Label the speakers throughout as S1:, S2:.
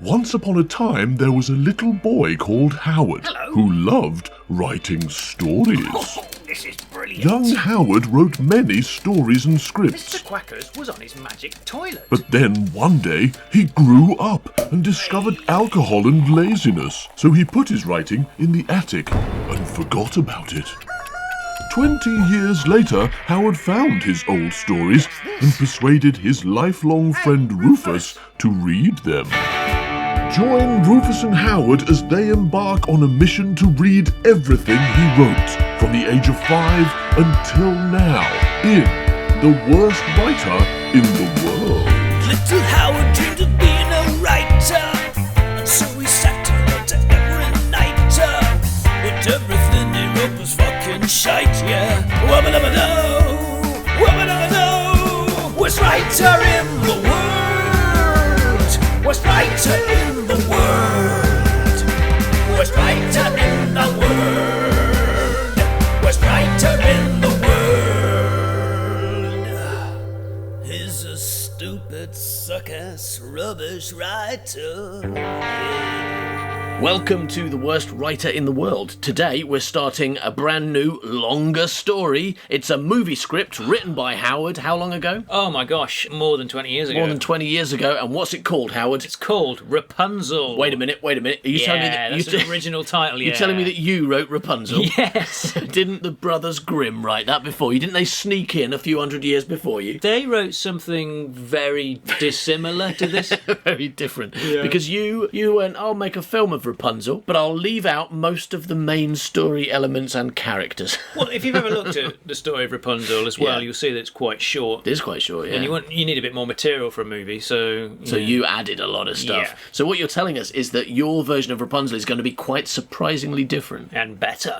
S1: Once upon a time, there was a little boy called Howard who loved writing stories.
S2: Oh, this is brilliant.
S1: Young Howard wrote many stories and scripts.
S2: Mr. Quacker's was on his magic toilet.
S1: But then one day he grew up and discovered alcohol and laziness. So he put his writing in the attic and forgot about it. 20 years later, Howard found his old stories and persuaded his lifelong friend Rufus to read them. Join Rufus and Howard as they embark on a mission to read everything he wrote from the age of 5 until now in The Worst Writer in the World.
S3: Little Howard dreamed of being a writer, and so he sat and wrote every night. But everything he wrote was fucking shite, yeah. Wubba-dubba-doo, wubba-dubba-doo. Worst writer in the world, worst writer in the world, worst writer in the world, worst writer in the world. He's a stupid, suck-ass, rubbish writer.
S4: Welcome to The Worst Writer in the World. Today we're starting a brand new, longer story. It's a movie script written by Howard. How long ago?
S2: Oh my gosh, more than 20 years ago.
S4: More than 20 years ago. And what's it called, Howard?
S2: It's called Rapunzel.
S4: Wait a minute. Are you telling me that
S2: that's the original title, yeah.
S4: You're telling me that you wrote Rapunzel?
S2: Yes.
S4: Didn't the brothers Grimm write that before you? Didn't they sneak in a few hundred years before you?
S2: They wrote something very dissimilar to this.
S4: Very different.
S2: Yeah.
S4: Because you went, I'll make a film of Rapunzel, but I'll leave out most of the main story elements and characters.
S2: Well, if you've ever looked at the story of Rapunzel as well,
S4: Yeah.
S2: you'll see that it's quite short.
S4: It is quite short, yeah.
S2: And you need a bit more material for a movie, so...
S4: So you added a lot of stuff.
S2: Yeah.
S4: So what you're telling us is that your version of Rapunzel is going to be quite surprisingly different.
S2: And better.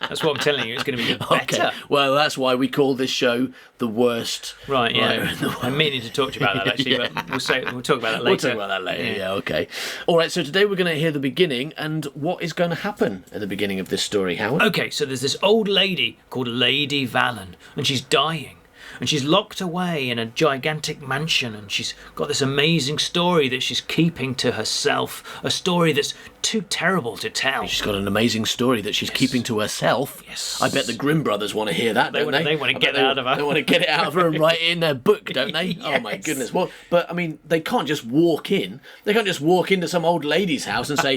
S2: That's what I'm telling you, it's going to be better.
S4: Okay. Well, that's why we call this show The Worst
S2: Right, yeah.
S4: Writer in the World.
S2: I'm meaning to talk to you about that, actually,
S4: Yeah.
S2: but we'll talk about that later.
S4: We'll talk about that later, yeah, okay. All right, so today we're going to hear the beginning, and what is going to happen at the beginning of this story, Howard?
S2: Okay, so there's this old lady called Lady Valen, and she's dying. And she's locked away in a gigantic mansion, and she's got this amazing story that she's keeping to herself, a story that's too terrible to tell.
S4: She's got an amazing story that she's keeping to herself.
S2: Yes.
S4: I bet the Grimm Brothers want to hear that, don't they?
S2: They want to get
S4: I bet
S2: it out of her.
S4: They want to get it out of her and write it in their book, don't they? Oh my
S2: Yes.
S4: goodness. Well, but I mean, they can't just walk in. They can't just walk into some old lady's house and say,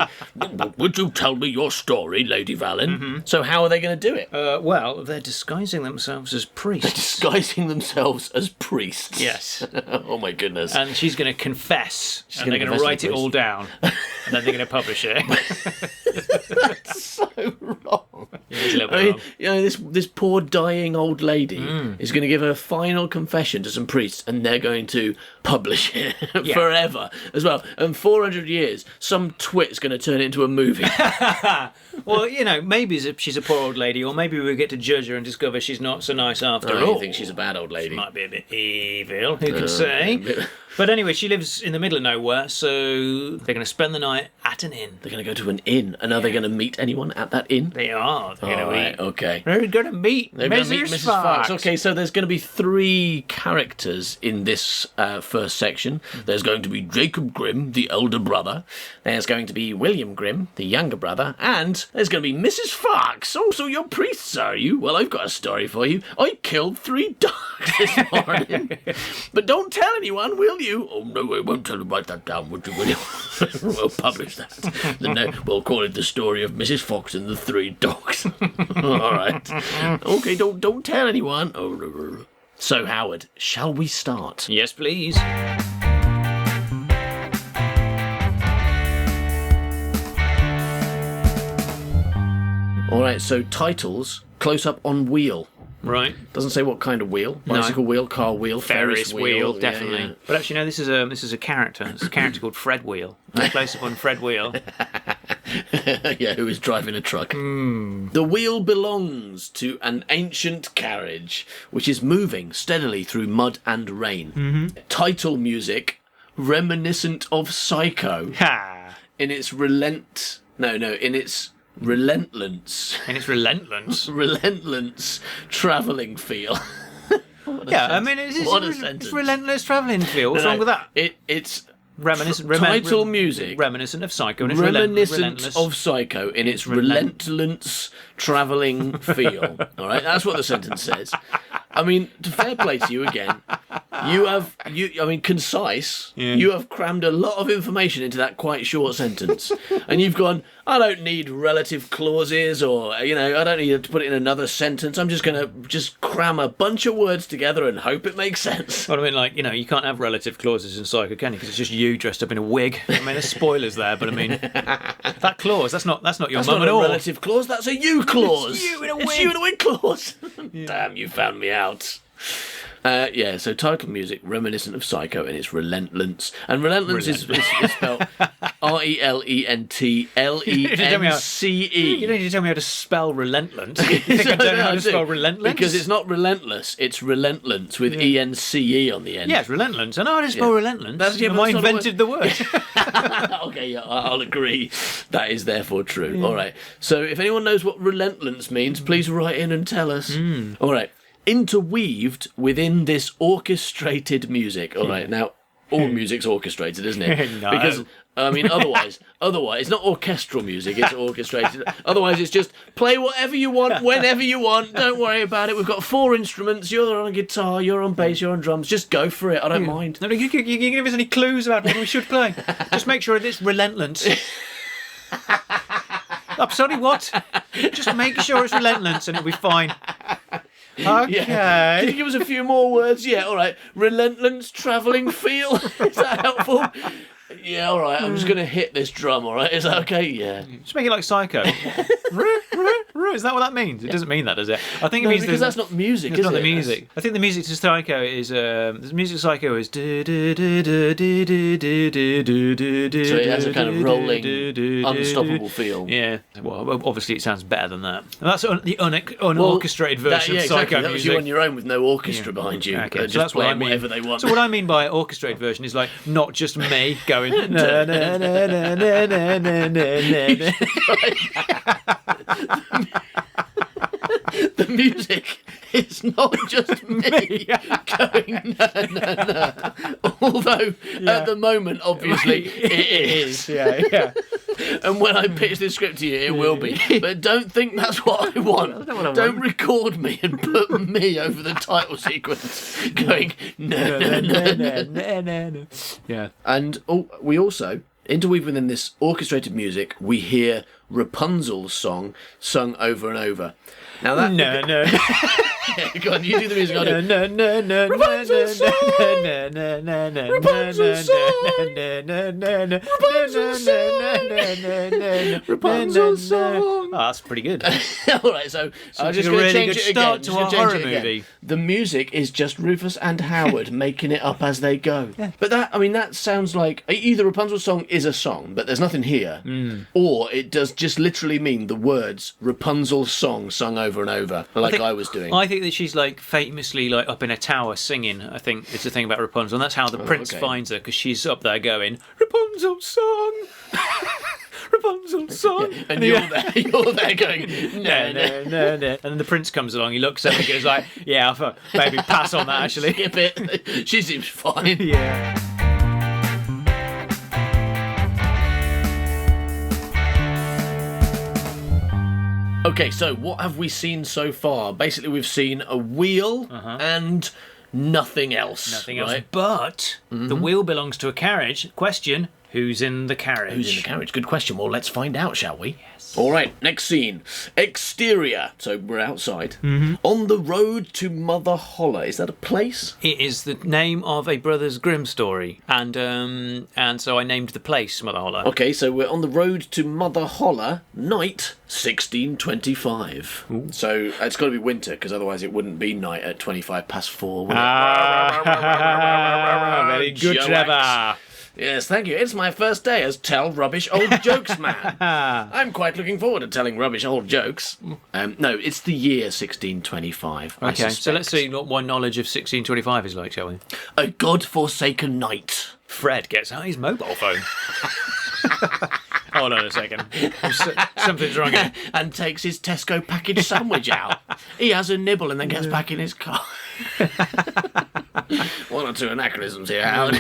S4: "Would you tell me your story, Lady Valen?"
S2: Mm-hmm.
S4: So how are they going to do it?
S2: Well, they're disguising themselves as priests.
S4: Disguising themselves as priests.
S2: Yes.
S4: Oh my goodness.
S2: And she's going to confess, and
S4: gonna
S2: they're going
S4: confess
S2: to
S4: to
S2: write
S4: the
S2: it all down, and then they're going to publish it.
S4: That's so wrong.
S2: Yeah, it's a little bit
S4: I mean,
S2: wrong.
S4: you know, this poor dying old lady is going to give her final confession to some priests, and they're going to publish it forever as well. And 400 years, some twit's going to turn it into a movie.
S2: Well, maybe she's a poor old lady, or maybe we get to judge her and discover she's not so nice after
S4: I
S2: all.
S4: think she's a bad old lady.
S2: She might be a bit evil, who can say? But anyway, she lives in the middle of nowhere, so they're going to spend the night at an inn.
S4: They're going to go to an inn, and are they going to meet anyone at that inn?
S2: They are. They're
S4: All
S2: going to
S4: right, okay.
S2: They're going to meet
S4: They're going to meet Mrs. Fox.
S2: Fox.
S4: Okay, so there's going to be 3 characters in this first section. There's going to be Jacob Grimm, the elder brother. There's going to be William Grimm, the younger brother. And there's going to be Mrs. Fox. Oh, so you're priests, are you? Well, I've got a story for you. I killed 3 dogs this morning. But don't tell anyone, will you? Oh, no, I won't tell you. Write that down, would you, William? We'll publish that. Then we'll call it The Story of Mrs. Fox and the 3 Dogs. All right. Okay, don't tell anyone. Oh. So, Howard, shall we start?
S2: Yes, please.
S4: All right, so titles, close up on wheel.
S2: Right.
S4: Doesn't say what kind of wheel. Bicycle wheel, car wheel, Ferris
S2: Wheel,
S4: Yeah,
S2: definitely.
S4: yeah.
S2: But actually, no, this is a character. It's a character called Fred Wheel. Close up on Fred Wheel.
S4: Yeah, who is driving a truck. The wheel belongs to an ancient carriage, which is moving steadily through mud and rain. Title music, reminiscent of Psycho,
S2: Ha!
S4: in its relentless...
S2: And it's
S4: relentless travelling feel.
S2: Yeah, I mean, it's
S4: What a
S2: it's
S4: sentence.
S2: relentless travelling feel. What's wrong with that?
S4: It's title music.
S2: Reminiscent of Psycho. And it's
S4: Reminiscent
S2: relentless.
S4: of Psycho in its relentless travelling feel. All right, that's what the sentence says. I mean, to fair play to you again. Concise.
S2: Yeah.
S4: You have crammed a lot of information into that quite short sentence, and you've gone. I don't need relative clauses, or I don't need to put it in another sentence. I'm just gonna cram a bunch of words together and hope it makes sense.
S2: Well, I mean, you can't have relative clauses in Psycho, can you? Because it's just you dressed up in a wig. I mean, there's spoilers there, but I mean, that clause, that's not your mum at all.
S4: That's not a relative clause. That's a you clause.
S2: It's you in a wig.
S4: It's you in a wig clause. Damn, you found me out. So title music, reminiscent of Psycho, and it's relentless. And relentless is spelled RELENTLENCE.
S2: You don't need to tell me how to spell relentless. You think I don't know how to spell relentless?
S4: Because it's not relentless, it's relentless with ENCE on the end.
S2: Yeah, it's relentless. I know how to spell relentless. I invented the word.
S4: Okay, yeah, I'll agree. That is therefore true. All right. So if anyone knows what relentless means, please write in and tell us. All right. Interweaved within this orchestrated music. All right, now all music's orchestrated, isn't it?
S2: No.
S4: Because otherwise, it's not orchestral music. It's orchestrated. Otherwise, it's just play whatever you want, whenever you want. Don't worry about it. We've got 4 instruments. You're on guitar. You're on bass. You're on drums. Just go for it. I don't mind.
S2: No, you can give us any clues about what we should play. Just make sure it's relentless. I'm sorry, what? Just make sure it's relentless and it'll be fine. Okay.
S4: Yeah. Can you give us a few more words? Yeah, all right. Relentless travelling feel. Is that helpful? Yeah, all right. I'm just going to hit this drum, all right? Is that okay? Yeah.
S2: Just make it like Psycho. Is that what that means? It doesn't mean that, does it? I think it means
S4: because that's not music,
S2: it's
S4: is
S2: not
S4: it?
S2: the music. I think the music to Psycho is the music to Psycho is. So
S4: it has a kind of rolling, unstoppable feel.
S2: Yeah. Well, obviously it sounds better than that. And that's the unorchestrated version of Psycho
S4: That was
S2: music.
S4: you on your own with no orchestra behind you.
S2: Okay,
S4: Just
S2: so that's what I
S4: playing
S2: mean.
S4: whatever they want.
S2: So what I mean by orchestrated version is like not just me going. Na, na, na, na, na, na, na, na, na.
S4: The music is not just me going na na na. Although at the moment, obviously, it is.
S2: Yeah.
S4: And when I pitch this script to you, it will be. But don't think that's what I want. Don't record me and put me over the title sequence going na na na na.
S2: Yeah.
S4: And we also, interweave within this orchestrated music, we hear Rapunzel's song sung over and over. Now that
S2: No.
S4: yeah, go on, you do the music. I'll do.
S2: Rapunzel's song. Rapunzel's song. Oh, that's pretty good.
S4: All right, so I'm just
S2: a
S4: going to
S2: really
S4: change
S2: good
S4: it
S2: start
S4: again.
S2: to our horror movie.
S4: The music is just Rufus and Howard making it up as they go. Yeah. But that sounds like either Rapunzel's song is a song, but there's nothing here, or it does just literally mean the words Rapunzel's song sung over and over, like I was doing.
S2: I think that she's like famously like up in a tower singing. I think it's the thing about Rapunzel, and that's how the prince finds her, because she's up there going Rapunzel's song. Rapunzel's song.
S4: And you're there going, no.
S2: And then the prince comes along, he looks at her and goes like, yeah, I'll maybe pass on that actually.
S4: Skip it. She seems fine.
S2: Yeah.
S4: Okay, so what have we seen so far? Basically, we've seen a wheel and nothing else.
S2: Nothing else.
S4: Right?
S2: But the wheel belongs to a carriage. Question, who's in the carriage?
S4: Who's in the carriage? Good question. Well, let's find out, shall we? Yes. All right, next scene. Exterior. So we're outside. On the road to Mother Holler. Is that a place?
S2: It is the name of a Brothers Grimm story. And so I named the place Mother Holler.
S4: Okay, so we're on the road to Mother Holler, night 1625. Ooh. So it's got to be winter, because otherwise it wouldn't be night at 4:25, would it?
S2: Very good, Trevor.
S4: Yes, thank you. It's my first day as Tell Rubbish Old Jokes Man. I'm quite looking forward to telling rubbish old jokes. No, it's the year 1625.
S2: Okay, so let's see what my knowledge of 1625 is like, shall we?
S4: A God-forsaken night.
S2: Fred gets out his mobile phone. Hold on a second. Something's wrong here.
S4: And takes his Tesco packaged sandwich out. He has a nibble and then gets back in his car. One or two anachronisms here, Howard.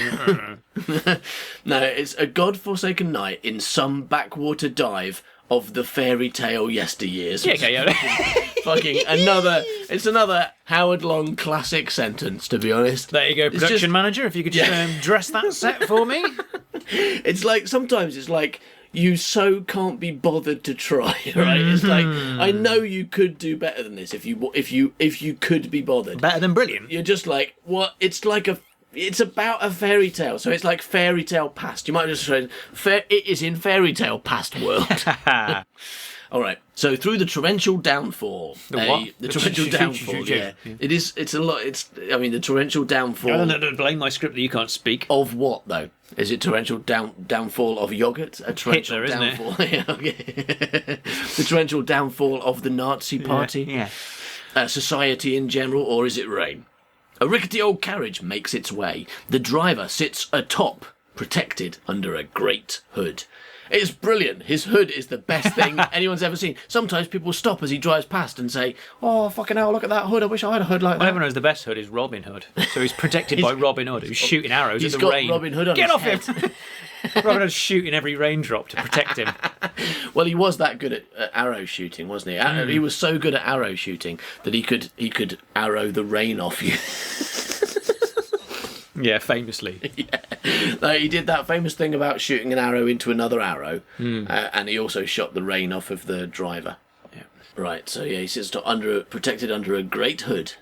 S4: No, it's a godforsaken night in some backwater dive of the fairy tale yesteryears.
S2: Yeah, okay, yeah.
S4: Fucking another Howard Long classic sentence, to be honest.
S2: There you go, production manager. If you could just dress that set for me.
S4: It's like, sometimes it's like, you so can't be bothered to try, right? It's like, I know you could do better than this if you could be bothered.
S2: Better than brilliant.
S4: You're just like, what? It's about a fairy tale, so it's like fairy tale past. You might just say, it is in fairy tale past world. All right. So through the torrential downfall. The torrential downfall. Yeah. It's a lot. The torrential downfall.
S2: No, blame my script that you can't speak.
S4: Of what though? Is it torrential downfall of yogurt? A torrential
S2: Hitler,
S4: downfall. The torrential downfall of the Nazi Party.
S2: Yeah.
S4: Society in general, or is it rain? A rickety old carriage makes its way. The driver sits atop, protected under a great hood. It's brilliant. His hood is the best thing anyone's ever seen. Sometimes people stop as he drives past and say, "Oh, fucking hell, look at that hood. I wish I had a hood like that."
S2: Well, everyone knows the best hood is Robin Hood. So he's protected by Robin Hood, who's shooting arrows at the rain.
S4: He's got Robin Hood on
S2: Get
S4: his
S2: off
S4: head.
S2: him! Robin Hood's shooting every raindrop to protect him.
S4: Well, he was that good at arrow shooting, wasn't he? He was so good at arrow shooting that he could arrow the rain off you.
S2: Yeah, famously.
S4: He did that famous thing about shooting an arrow into another arrow, and he also shot the rain off of the driver.
S2: Yeah.
S4: Right, so he sits protected under a great hood,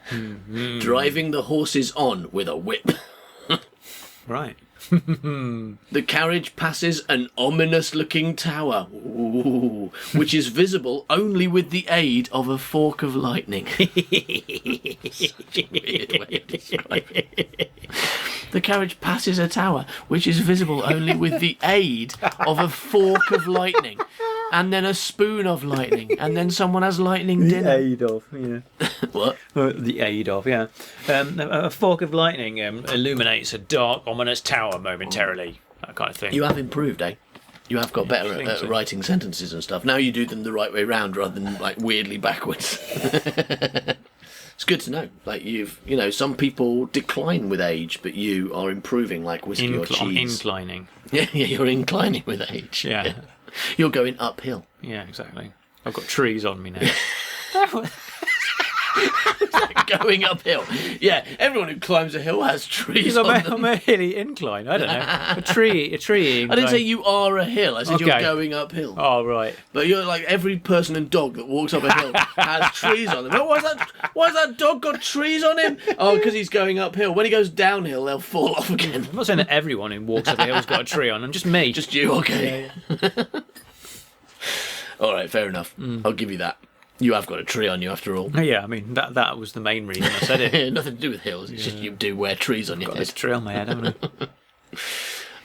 S4: driving the horses on with a whip.
S2: Right.
S4: The carriage passes an ominous-looking tower, which is visible only with the aid of a fork of lightning. The carriage passes a tower, which is visible only with the aid of a fork of lightning, and then a spoon of lightning, and then someone has lightning dinner.
S2: The aid of, yeah.
S4: What?
S2: The aid of, yeah. A fork of lightning illuminates a dark, ominous tower momentarily. That kind of thing.
S4: You have improved, eh? You have got better at
S2: so.
S4: writing sentences and stuff. Now you do them the right way round rather than like weirdly backwards. It's good to know. Like some people decline with age, but you are improving like whiskey or cheese.
S2: Inclining.
S4: Yeah, you're inclining with age.
S2: Yeah.
S4: You're going uphill.
S2: Yeah, exactly. I've got trees on me now.
S4: Going uphill. Yeah, everyone who climbs a hill has trees on them.
S2: I'm a hilly incline. I don't know. A tree incline.
S4: I didn't say you are a hill. I said you're going uphill.
S2: Oh, right.
S4: But you're like every person and dog that walks up a hill has trees on them. Oh, why's that dog got trees on him? Oh, because he's going uphill. When he goes downhill, they'll fall off again.
S2: I'm not saying that everyone who walks up a hill's got a tree on them. Just me.
S4: Just you, okay. Yeah. All right, fair enough. I'll give you that. You have got a tree on you after all.
S2: Yeah, I mean, that was the main reason I said it.
S4: Nothing to do with hills. It's just you do wear trees on your head.
S2: Got this tree on my head, haven't I?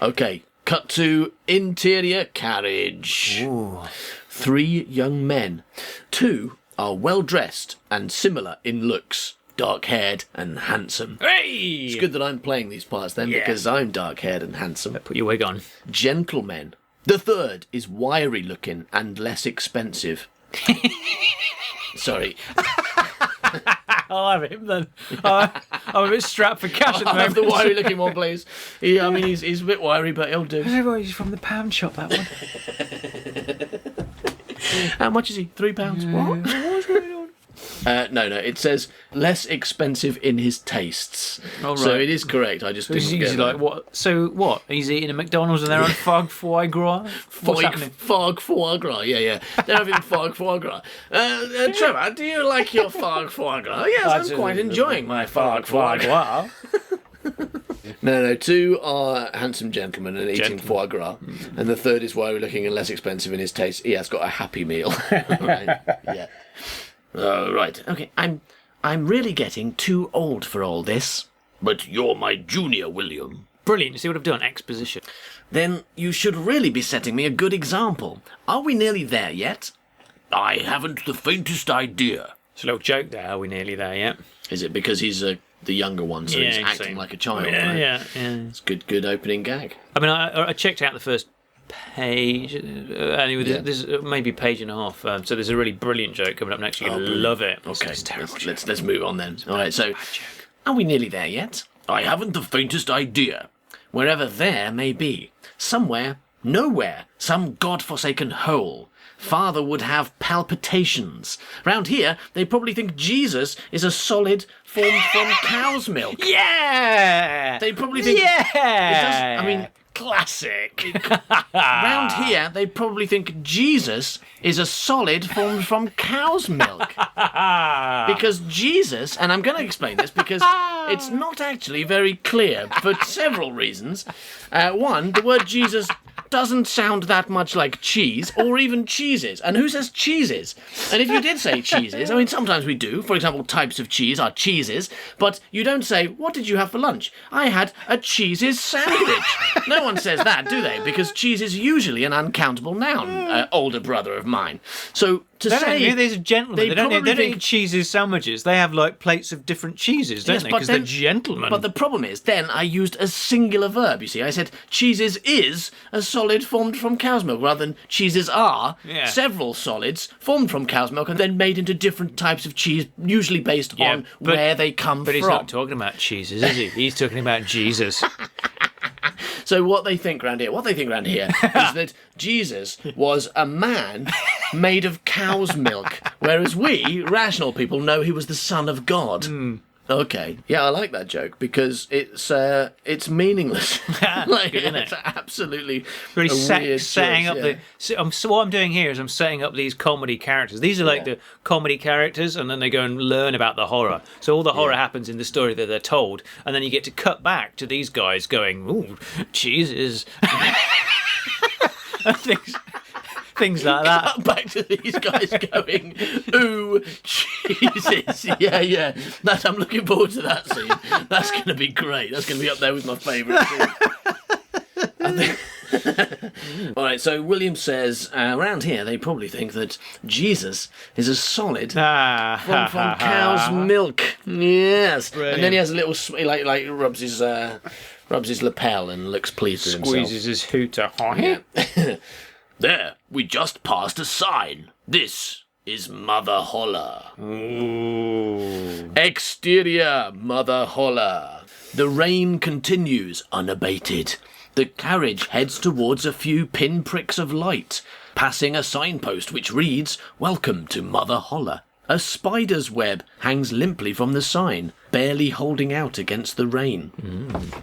S4: Okay, cut to interior carriage.
S2: Ooh.
S4: 3 young men. 2 are well dressed and similar in looks. Dark-haired and handsome.
S2: Hey!
S4: It's good that I'm playing these parts then, because I'm dark-haired and handsome.
S2: Put your wig on.
S4: Gentlemen. The 3rd is wiry-looking and less expensive. Sorry.
S2: I'll have him then. I'm a bit strapped for cash at the
S4: I'll have
S2: moment.
S4: the wiry-looking one, please. He's a bit wiry, but he'll do.
S2: He's from the pound shop, that one.
S4: How much is he? £3? What? What's going on? No, it says less expensive in his tastes.
S2: Oh, right.
S4: So it is correct. I just didn't get
S2: like, what? So what? He's eating a McDonald's and they're on fog foie gras? What's happening?
S4: Fog foie gras, yeah. They're having fog foie gras. Trevor, do you like your fog foie gras? Yes, I'm quite enjoying my fog foie gras. No, 2 are handsome gentlemen and eating foie gras, and the 3rd is wiry looking and less expensive in his taste. He has got a Happy Meal. Right. Yeah. Right. Okay. I'm really getting too old for all this. But you're my junior, William.
S2: Brilliant. You see what I've done? Exposition.
S4: Then you should really be setting me a good example. Are we nearly there yet? I haven't the faintest idea.
S2: It's a little joke there. Are we nearly there yet?
S4: Is it because he's the younger one, so he's acting like a child? Right?
S2: Yeah.
S4: It's good opening gag.
S2: I mean, I checked out the first page. Anyway, there's maybe a page and a half. So there's a really brilliant joke coming up next. You're going to love it.
S4: Okay,
S2: it's terrible.
S4: let's move on then. All right, so are we nearly there yet? I haven't the faintest idea. Wherever there may be. Somewhere, nowhere, some God-forsaken hole. Father would have palpitations. Round here, they probably think Jesus is a solid formed from cow's milk.
S2: Yeah!
S4: They probably think...
S2: Yeah!
S4: It does, I mean...
S2: Classic.
S4: Round here, they probably think Jesus is a solid formed from cow's milk. Because Jesus, and I'm going to explain this because it's not actually very clear for several reasons. One, the word Jesus doesn't sound that much like cheese or even cheeses. And who says cheeses? And if you did say cheeses, I mean, sometimes we do. For example, types of cheese are cheeses. But you don't say, what did you have for lunch? I had a cheeses sandwich. No one says that, do they? Because cheese is usually an uncountable noun, older brother of mine. So to say...
S2: These are gentlemen. They don't eat cheeses sandwiches. They have, like, plates of different cheeses, don't they? Because they're gentlemen.
S4: But the problem is, then I used a singular verb, you see. I said, cheeses is a solid formed from cow's milk, rather than cheeses are several solids formed from cow's milk and then made into different types of cheese, usually based on where they come from.
S2: But he's not talking about cheeses, is he? He's talking about Jesus.
S4: So what they think around here is that Jesus was a man made of cow's milk, whereas we, rational people, know he was the Son of God. Okay, yeah, I like that joke because it's meaningless. Like,
S2: Good, isn't it?
S4: It's absolutely
S2: Really
S4: weird
S2: setting
S4: choice,
S2: up
S4: yeah.
S2: so what I'm doing here is I'm setting up these comedy characters. These are like the comedy characters, and then they go and learn about the horror. So all the horror happens in the story that they're told, and then you get to cut back to these guys going, "Ooh, Jesus," and things like that.
S4: Cut back to these guys going, ooh, Jesus. Yeah. I'm looking forward to that scene. That's going to be great. That's going to be up there with my favourite scene. All right, so William says, around here they probably think that Jesus is a solid from cow's milk. Yes.
S2: Brilliant.
S4: And then he has a little, like rubs his lapel and looks pleased with himself.
S2: Squeezes his hooter.
S4: Yeah. There, we just passed a sign. This is Mother Holler.
S2: Ooh.
S4: Exterior Mother Holler. The rain continues unabated. The carriage heads towards a few pinpricks of light, passing a signpost which reads, Welcome to Mother Holler. A spider's web hangs limply from the sign, barely holding out against the rain.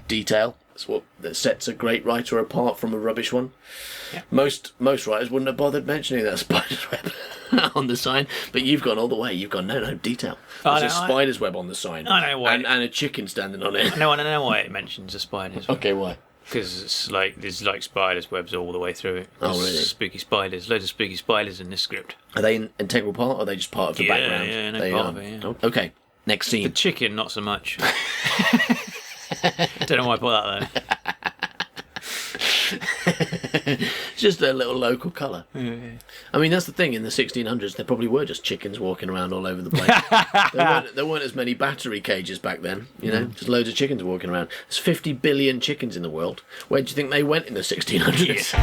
S4: Detail. That's what that sets a great writer apart from a rubbish one. Yeah. Most writers wouldn't have bothered mentioning that spider's web on the sign, but you've gone all the way. You've gone, no, detail. There's a spider's web on the sign.
S2: I know why.
S4: And a chicken standing on it.
S2: No, I don't know why it mentions a spider's web.
S4: Okay, why?
S2: Because it's like there's like spiders' webs all the way through it.
S4: Oh,
S2: There's
S4: really?
S2: Spooky spiders, loads of spooky spiders in this script.
S4: Are they an integral part, or are they just part of the background?
S2: Yeah, no
S4: They
S2: part
S4: are.
S2: of it, yeah.
S4: Okay, next
S2: The
S4: scene.
S2: chicken, not so much. Don't know why I put that there.
S4: It's just a little local colour. Yeah. I mean, that's the thing. In the 1600s, there probably were just chickens walking around all over the place. There weren't as many battery cages back then, you know, just loads of chickens walking around. There's 50 billion chickens in the world. Where do you think they went in the 1600s?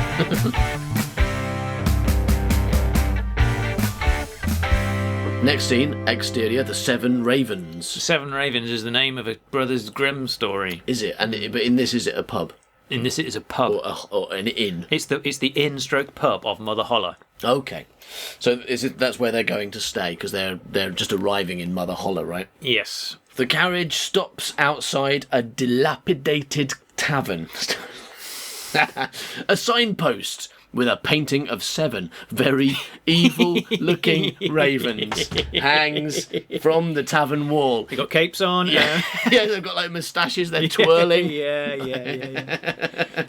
S4: Next scene, exterior, the Seven Ravens.
S2: Seven Ravens is the name of a Brothers Grimm story.
S4: Is it? But in this, is it a pub?
S2: In this, it is a pub.
S4: Or an inn?
S2: It's the inn/pub of Mother Holler.
S4: Okay. So that's where they're going to stay, because they're just arriving in Mother Holler, right?
S2: Yes.
S4: The carriage stops outside a dilapidated tavern. A signpost with a painting of 7 very evil-looking ravens hangs from the tavern wall.
S2: They got capes on.
S4: Yeah, they've got like moustaches. They're twirling.
S2: Yeah.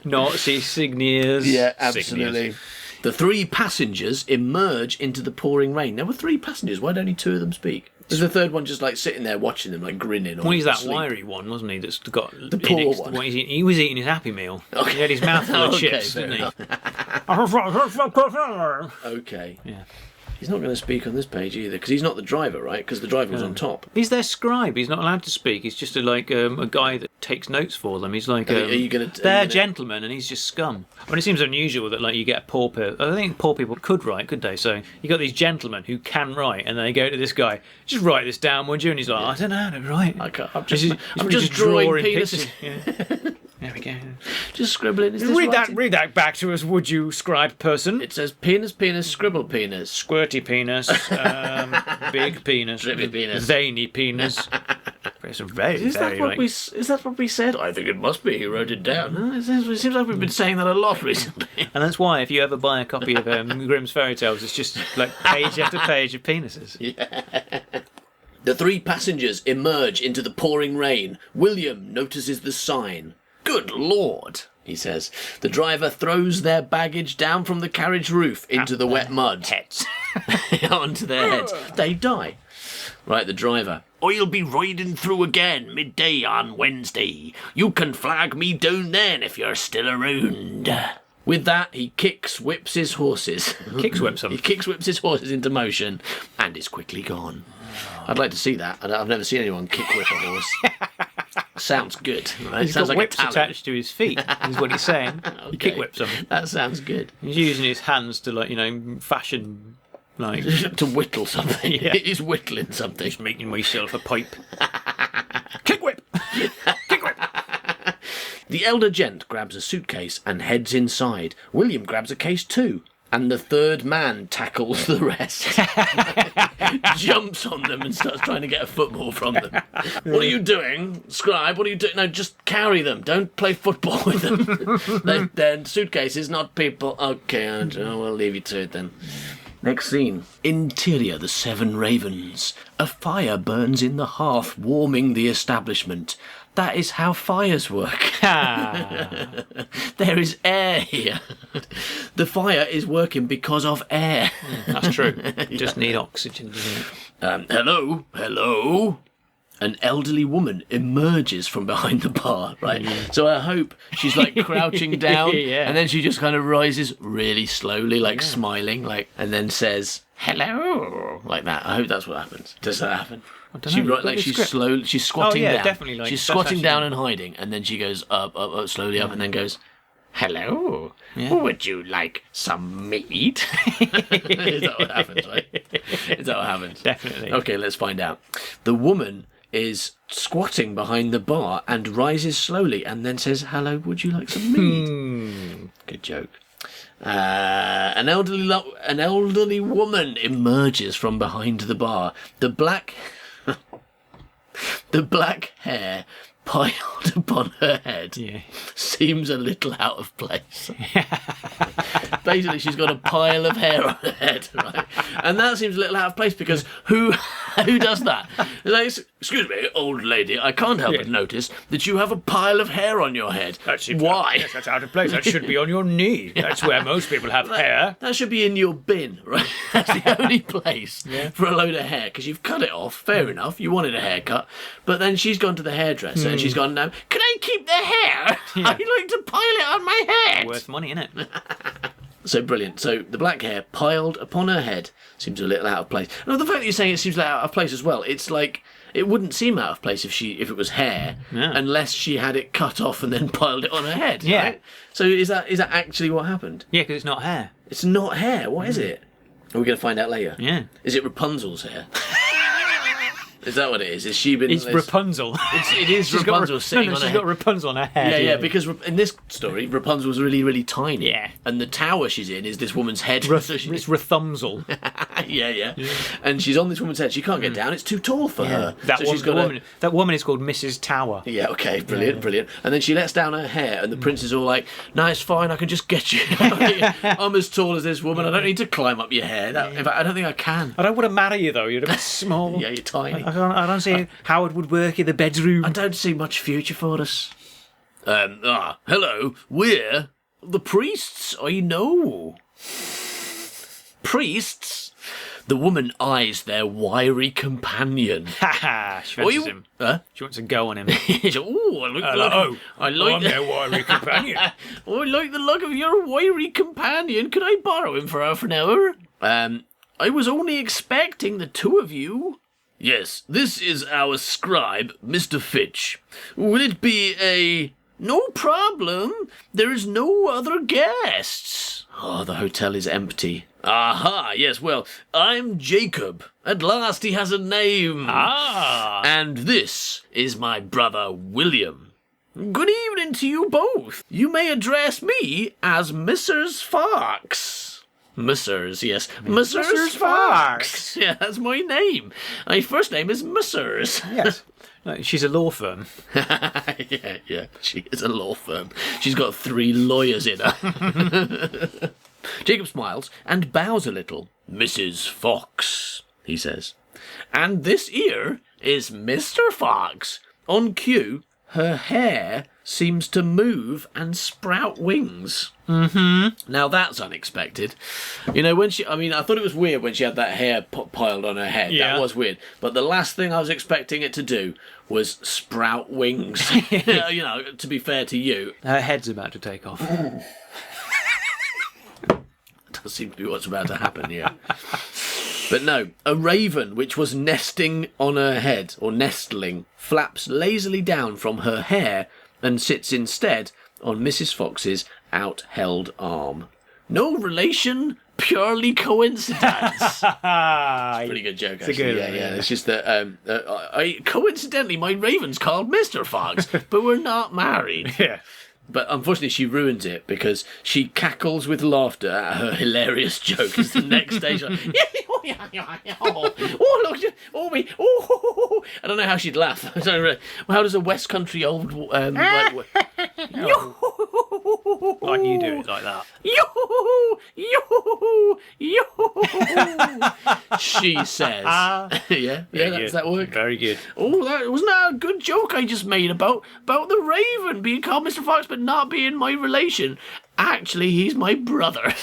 S2: Nazi signiers.
S4: Yeah, absolutely. Signiers. The 3 passengers emerge into the pouring rain. There were 3 passengers. Why don't only 2 of them speak? Is the third one just like sitting there watching them, like grinning?
S2: Well, he's that wiry one, wasn't he? That's got
S4: the poor one.
S2: He was eating his Happy Meal. Okay. He had his mouth full of chips, didn't he?
S4: Okay.
S2: Yeah.
S4: He's not going to speak on this page either, because he's not the driver, right? Because the driver was on top.
S2: He's their scribe. He's not allowed to speak. He's just a guy that takes notes for them. He's like they're gentlemen, and he's just scum. I mean, it seems unusual that you get a poor person. I think poor people could write, could they? So you got these gentlemen who can write, and they go to this guy, just write this down, would you? And he's like, I don't know how to write.
S4: I'm just drawing penises.
S2: Yeah. There we go.
S4: Just scribbling.
S2: Read that back to us, would you, scribe person?
S4: It says penis, penis, scribble penis.
S2: Squirty penis, big penis,
S4: drippy penis,
S2: veiny penis. Is
S4: that what we said? I think it must be. He wrote it down. It seems like we've been saying that a lot recently.
S2: And that's why if you ever buy a copy of Grimm's Fairy Tales, it's just like page after page of penises.
S4: Yeah. The three passengers emerge into the pouring rain. William notices the sign. Good Lord, he says. The driver throws their baggage down from the carriage roof into the wet mud.
S2: Heads.
S4: Onto their heads. They die. Right, the driver. I'll be riding through again midday on Wednesday. You can flag me down then if you're still around. With that, he whips his horses.
S2: Whips them.
S4: He whips his horses into motion and is quickly gone. I'd like to see that. I've never seen anyone whip a horse. Sounds good. Right?
S2: He's
S4: sounds
S2: got
S4: like
S2: whips attached to his feet, is what he's saying.
S4: Okay.
S2: He kick whips them.
S4: That sounds good.
S2: He's using his hands to, fashion,
S4: to whittle something.
S2: Yeah.
S4: He's whittling something.
S2: Just making myself a pipe. Kick whip! Kick whip!
S4: The elder gent grabs a suitcase and heads inside. William grabs a case too. And the third man tackles the rest. Jumps on them and starts trying to get a football from them. What are you doing, scribe? What are you doing? No, just carry them. Don't play football with them. They're suitcases, not people. Okay, we'll leave you to it then. Next scene. Interior, the Seven Ravens. A fire burns in the hearth, warming the establishment. That is how fires work. There is air here. The fire is working because of air.
S2: That's true. You just need oxygen, doesn't it?
S4: Hello. An elderly woman emerges from behind the bar, right? So I hope she's like crouching down,
S2: yeah.
S4: And then she just kind of rises really slowly, smiling, and then says hello, like that. I hope that's what happens. Does that happen?
S2: I don't know.
S4: She's squatting down.
S2: Definitely.
S4: She's squatting down and hiding, and then she goes up, slowly up, and then goes, hello. Yeah. Would you like some meat? Is that what happens, right? Is that what happens?
S2: Definitely.
S4: Okay, let's find out. The woman is squatting behind the bar and rises slowly and then says, hello, would you like some meat? Good joke. An elderly woman emerges from behind the bar. The black hair piled upon her head seems a little out of place. Basically, she's got a pile of hair on her head, right? And that seems a little out of place because who does that? Like, excuse me, old lady, I can't help but notice that you have a pile of hair on your head. Why?
S2: Yes, that's out of place. That should be on your knee. That's where most people have hair.
S4: That should be in your bin, right? That's the only place for a load of hair, because you've cut it off. Fair enough, you wanted a haircut. But then she's gone to the hairdresser and she's gone, no, can I keep the hair? I'd like to pile it on my head.
S2: Worth money, innit?
S4: So brilliant. So the black hair piled upon her head seems a little out of place. And the fact that you're saying it seems out of place as well, it's like it wouldn't seem out of place if it was hair, unless she had it cut off and then piled it on her head. Yeah. Right? So is that actually what happened?
S2: Yeah, because it's not hair.
S4: It's not hair. What is it? Are we going to find out later?
S2: Yeah.
S4: Is it Rapunzel's hair? Is that what it is? Is she been?
S2: It's Rapunzel.
S4: It is Rapunzel sitting on her head.
S2: She's got Rapunzel on her head.
S4: Yeah, because in this story, Rapunzel was really, really tiny.
S2: Yeah.
S4: And the tower she's in is this woman's head.
S2: It's Rathumzel.
S4: Yeah. And she's on this woman's head. She can't get down. It's too tall for her.
S2: That woman is called Mrs. Tower.
S4: Yeah, okay, brilliant. And then she lets down her hair, and the prince is all like, no, it's fine, I can just get you. I'm as tall as this woman. I don't need to climb up your hair. I don't think I can.
S2: I don't want to marry you, though. You're a bit small.
S4: Yeah, you're tiny.
S2: I don't see how it would work in the bedroom.
S4: I don't see much future for us. Hello, we're the priests, I know. Priests? The woman eyes their wiry companion.
S2: She fancies him. She wants to go on him.
S4: I'm
S2: their wiry companion.
S4: I like the look of your wiry companion. Could I borrow him for half an hour? I was only expecting the two of you. Yes, this is our scribe, Mr. Fitch. Will it be a... No problem. There is no other guests. Oh, the hotel is empty. Aha, yes, well, I'm Jacob. At last he has a name.
S2: Ah.
S4: And this is my brother William. Good evening to you both. You may address me as Mrs. Fox. Messrs, yes. Messrs. Fox. Yeah, that's my name. My first name is Messrs.
S2: Yes. No, she's a law firm.
S4: yeah, she is a law firm. She's got 3 lawyers in her. Jacob smiles and bows a little. Mrs. Fox, he says. And this here is Mr. Fox. On cue, her hair seems to move and sprout wings. Mm-hmm. Now that's unexpected. You know, I thought it was weird when she had that hair piled on her head.
S2: Yeah.
S4: That was weird. But the last thing I was expecting it to do was sprout wings. You know, to be fair to you.
S2: Her head's about to take off.
S4: Does seem to be what's about to happen, yeah. But no, a raven which was nesting on her head, or nestling, flaps lazily down from her hair and sits instead on Mrs. Fox's out-held arm. No relation, purely coincidence. Pretty good joke, actually.
S2: good
S4: Yeah,
S2: one,
S4: yeah.
S2: yeah.
S4: It's just that coincidentally, my raven's called Mr. Fox, but we're not married.
S2: Yeah.
S4: But unfortunately, she ruins it because she cackles with laughter at her hilarious joke. As the next day, she's like, oh look, oh me, oh. I don't know how she'd laugh. I don't know. How does a West Country old
S2: Like you do it like that.
S4: She says, yeah, does that work?
S2: Very good.
S4: Oh, wasn't that a good joke I just made about the raven being called Mr. Fox but not being my relation? Actually, he's my brother.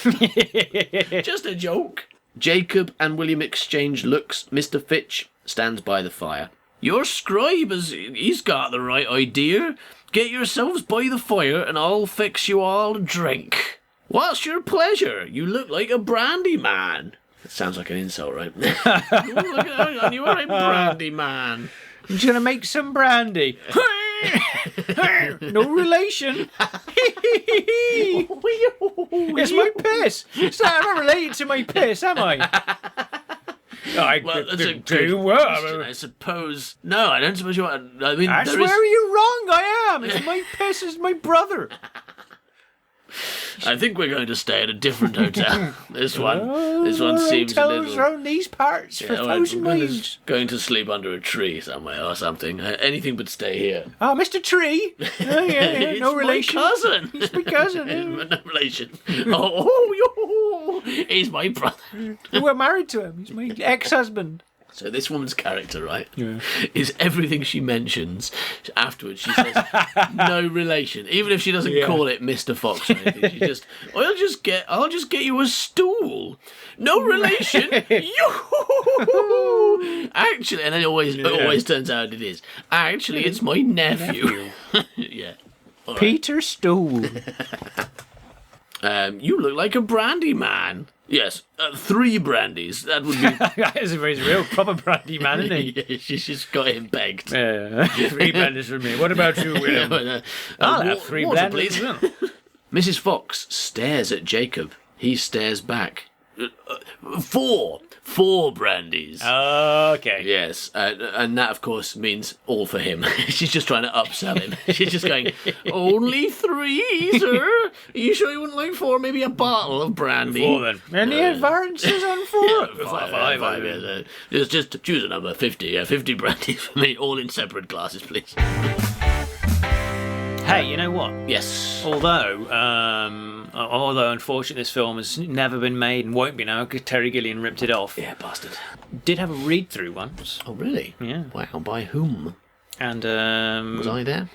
S4: Just a joke. Jacob and William exchange looks. Mr. Fitch stands by the fire. Your scribe, he's got the right idea. Get yourselves by the fire and I'll fix you all a drink. What's your pleasure? You look like a brandy man. That sounds like an insult, right? You are a brandy man.
S2: I'm just going to make some brandy. No relation. It's my piss. I'm not related to my piss, am I?
S4: Well, that's a good question, I suppose. No, I don't suppose you are. I mean,
S2: I swear you're wrong. I am. It's my piss is my brother.
S4: I think we're going to stay at a different hotel. This one seems a little.
S2: Around these parts for 1,000 miles.
S4: Going to sleep under a tree somewhere or something. Anything but stay here.
S2: Oh, Mr. Tree. Yeah, no relation.
S4: My cousin.
S2: He's my cousin.
S4: No relation. Oh, he's my brother.
S2: We're married to him. He's my ex-husband.
S4: So this woman's character, right,
S2: Yeah.
S4: is everything she mentions. Afterwards, she says, no relation. Even if she doesn't
S2: Yeah.
S4: call it Mr. Fox or anything, she just, I'll just get you a stool. No relation. Yoo-hoo-hoo-hoo-hoo. Actually, and then it always turns out it is. Actually, it's my nephew. Yeah. All right.
S2: Peter Stool.
S4: You look like a brandy man. Yes, 3 brandies. That would be...
S2: He's a real proper brandy man, isn't he?
S4: Yeah, she's just got him begged.
S2: 3 brandies for me. What about you, William? I'll have 3
S4: water,
S2: brandies.
S4: please. Mrs. Fox stares at Jacob. He stares back. 4 brandies.
S2: Okay.
S4: Yes, and that, of course, means all for him. She's just trying to upsell him. She's just going, only 3, sir? Are you sure you wouldn't like 4? Maybe a bottle of brandy.
S2: 4 then. Any advances on 4?
S4: 5, yes. Just choose a number, 50. Yeah, 50 brandies for me, all in separate glasses, please.
S2: Hey, you know what?
S4: Yes.
S2: Although unfortunately this film has never been made and won't be now because Terry Gilliam ripped it off.
S4: Yeah, bastard.
S2: Did have a read-through once.
S4: Oh, really?
S2: Yeah.
S4: Wow, by whom?
S2: And
S4: Was I there?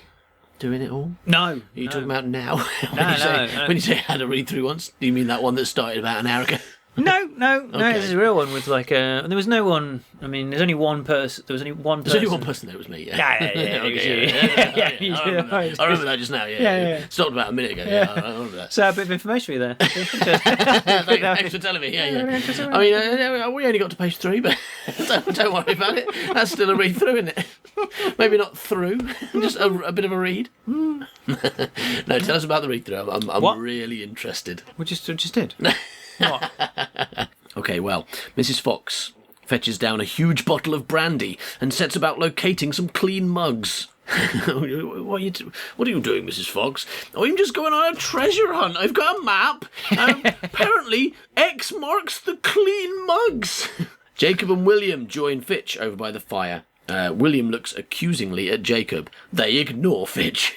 S4: Doing it all?
S2: No.
S4: Are you talking about now?
S2: No.
S4: When you say I had a read through once, do you mean that one that started about an hour ago?
S2: No,
S4: Okay.
S2: this is a real one with like a. There was no one. I mean, there's only one person. There was only one person.
S4: There's only one person there, it was me, yeah.
S2: Yeah,
S4: Okay,
S2: you
S4: I
S2: do.
S4: remember that just now, yeah.
S2: Yeah.
S4: It stopped about a minute ago, yeah. I remember that.
S2: So a bit of information for you there.
S4: Thanks for telling me, yeah. I mean, we only got to page 3, but don't worry about it. That's still a read through, isn't it? Maybe not through, just a bit of a read. No, tell us about the read through. I'm really interested.
S2: We just did. What?
S4: Okay, well, Mrs. Fox fetches down a huge bottle of brandy and sets about locating some clean mugs. What are you doing, Mrs. Fox? Oh, I'm just going on a treasure hunt. I've got a map. Apparently, X marks the clean mugs. Jacob and William join Fitch over by the fire. William looks accusingly at Jacob. They ignore Fitch.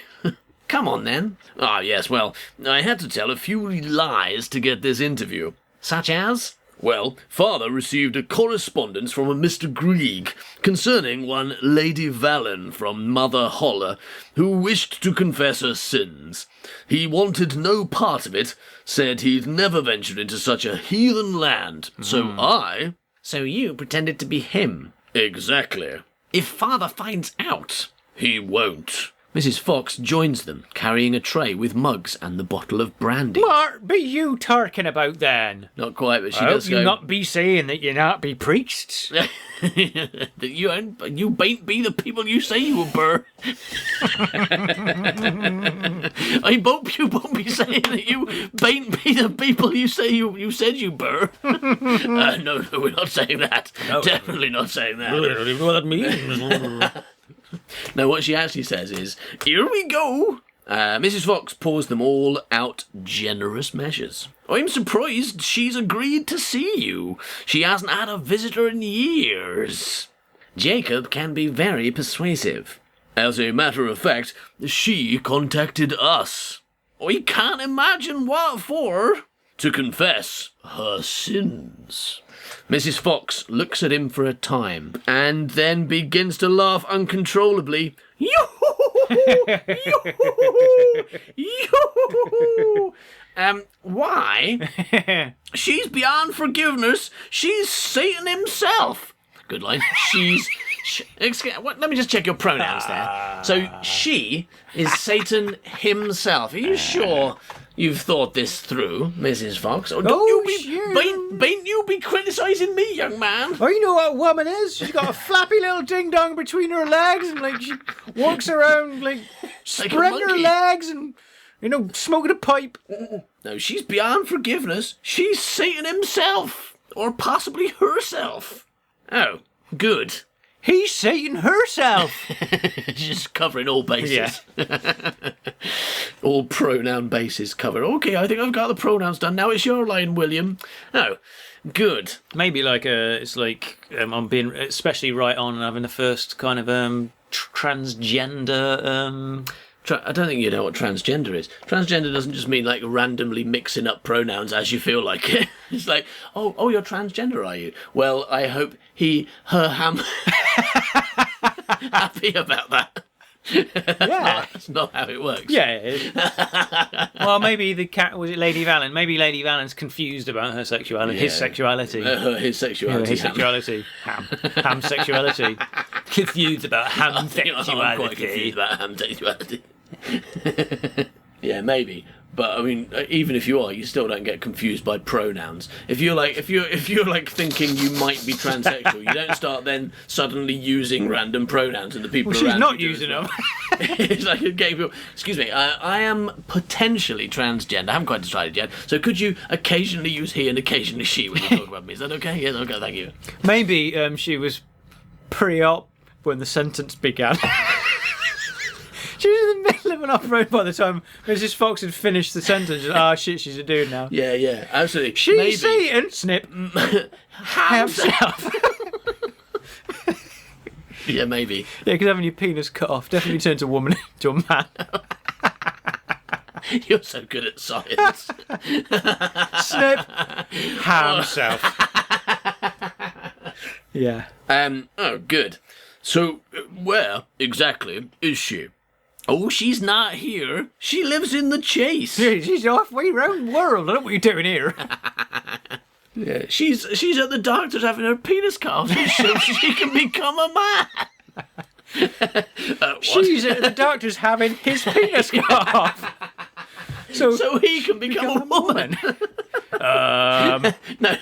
S4: Come on, then. Ah, yes, well, I had to tell a few lies to get this interview. Such as? Well, Father received a correspondence from a Mr. Grieg concerning one Lady Valen from Mother Holler, who wished to confess her sins. He wanted no part of it, said he'd never ventured into such a heathen land. So you pretended to be him? Exactly. If Father finds out, he won't. Mrs. Fox joins them, carrying a tray with mugs and the bottle of brandy.
S2: What be you talking about then?
S4: Not quite, but she
S2: I hope
S4: does
S2: you
S4: go.
S2: not be saying that you not be preached.
S4: That you bain't be the people you say you were. I hope you won't be saying that you bain't be the people you say you said you were. No, we're not saying that. No. Definitely not saying that.
S2: I don't even know what that means.
S4: No, what she actually says is, here we go. Mrs. Fox pours them all out generous measures. I'm surprised she's agreed to see you. She hasn't had a visitor in years. Jacob can be very persuasive. As a matter of fact, she contacted us. I can't imagine what for. To confess her sins. Mrs. Fox looks at him for a time, and then begins to laugh uncontrollably. Yoo-hoo-hoo-hoo! Yoo-hoo-hoo-hoo! Why? She's beyond forgiveness. She's Satan himself. Good line. Let me just check your pronouns there. So she is Satan himself. Are you sure you've thought this through, Mrs. Fox? Or don't bain't you be criticising me, young man?
S2: Oh, you know what a woman is? She's got a flappy little ding-dong between her legs and, like, she walks around, like, spreading her legs and, smoking a pipe.
S4: No, she's beyond forgiveness. She's Satan himself. Or possibly herself. Oh, good.
S2: He's Satan herself.
S4: Just covering all bases. Yeah. All pronoun bases covered. Okay, I think I've got the pronouns done. Now it's your line, William. Oh, good.
S2: Maybe it's like I'm being especially right on and having the first kind of transgender.
S4: I don't think you know what transgender is. Transgender doesn't just mean like randomly mixing up pronouns as you feel like it. It's like, oh, you're transgender, are you? Well, I hope he, her, happy about that.
S2: Yeah.
S4: That's not how it works.
S2: Yeah. Well, maybe was it Lady Valen? Maybe Lady Valen's confused about her sexuality.
S4: Yeah.
S2: His sexuality.
S4: His sexuality.
S2: His sexuality. Ham sexuality. Confused about ham sexuality.
S4: I'm quite confused about ham sexuality. Yeah, maybe. But I mean, even if you are, you still don't get confused by pronouns. If you're thinking you might be transsexual, you don't start then suddenly using random pronouns and the people around you.
S2: She's not using them.
S4: It's like a game of, excuse me, I am potentially transgender. I haven't quite decided yet. So could you occasionally use he and occasionally she when you talk about me? Is that okay? Yes, okay, thank you.
S2: Maybe she was pre-op when the sentence began. She was in the middle of an off-road by the time Mrs. Fox had finished the sentence. Oh, shit, she's a dude now.
S4: Yeah, absolutely.
S2: She's Satan. Snip. Himself.
S4: Yeah, maybe.
S2: Yeah, because having your penis cut off definitely turns a woman into a man.
S4: You're so good at science.
S2: Snip. Himself. Yeah.
S4: Oh, good. So, where exactly is she? Oh, she's not here. She lives in the Chase.
S2: She's halfway around the world. I don't know what you're doing here.
S4: Yeah, she's at the doctor's having her penis cut off so she can become a man.
S5: She's at the doctor's having his penis cut off.
S4: So he can become a woman. No,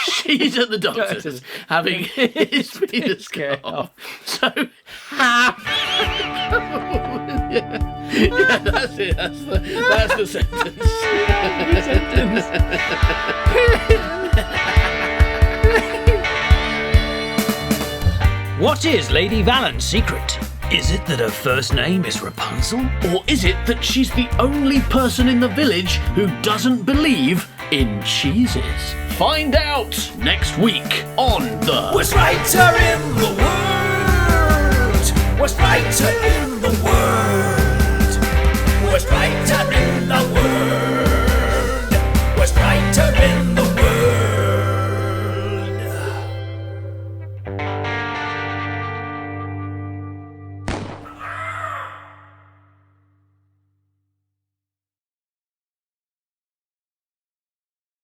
S4: she's at the doctor's having his penis cut off. So, yeah, that's it. That's the sentence.
S2: What is Lady Vallen's secret? Is it that her first name is Rapunzel?
S4: Or is it that she's the only person in the village who doesn't believe in cheeses? Find out next week on the
S3: Worst writer in the world. Worst writer in the world.